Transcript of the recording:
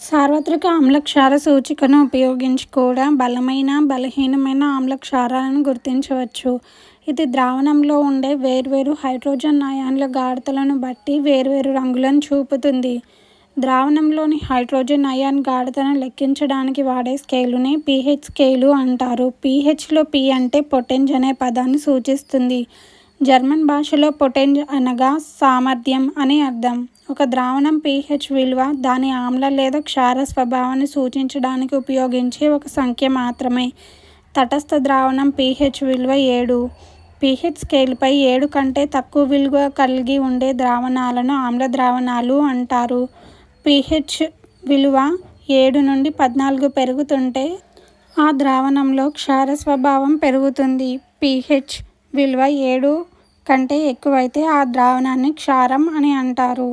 సార్వత్రిక ఆమ్ల క్షార సూచికను ఉపయోగించి కూడా బలమైన, బలహీనమైన ఆమ్ల క్షారాలను గుర్తించవచ్చు. ఇది ద్రావణంలో ఉండే వేర్వేరు హైడ్రోజన్ అయాన్ల గాఢతలను బట్టి వేర్వేరు రంగులను చూపుతుంది. ద్రావణంలోని హైడ్రోజన్ అయాన్ గాఢతను లెక్కించడానికి వాడే స్కేలునే pH స్కేలు అంటారు. pHలో P అంటే పొటెన్స్ అనే పదాన్ని సూచిస్తుంది. జర్మన్ భాషలో పొటెన్స్ అనగా సామర్థ్యం అని అర్థం. ఒక ద్రావణం pH విలువ దాని ఆమ్ల లేదా క్షార స్వభావాన్ని సూచించడానికి ఉపయోగించే ఒక సంఖ్య మాత్రమే. తటస్థ ద్రావణం pH విలువ 7. pH స్కేలుపై 7 కంటే తక్కువ విలువ కలిగి ఉండే ద్రావణాలను ఆమ్ల ద్రావణాలు అంటారు. pH విలువ 7 నుండి 14 పెరుగుతుంటే ఆ ద్రావణంలో క్షార స్వభావం పెరుగుతుంది. pH విలువ 7 కంటే ఎక్కువైతే ఆ ద్రావణాన్ని క్షారం అని అంటారు.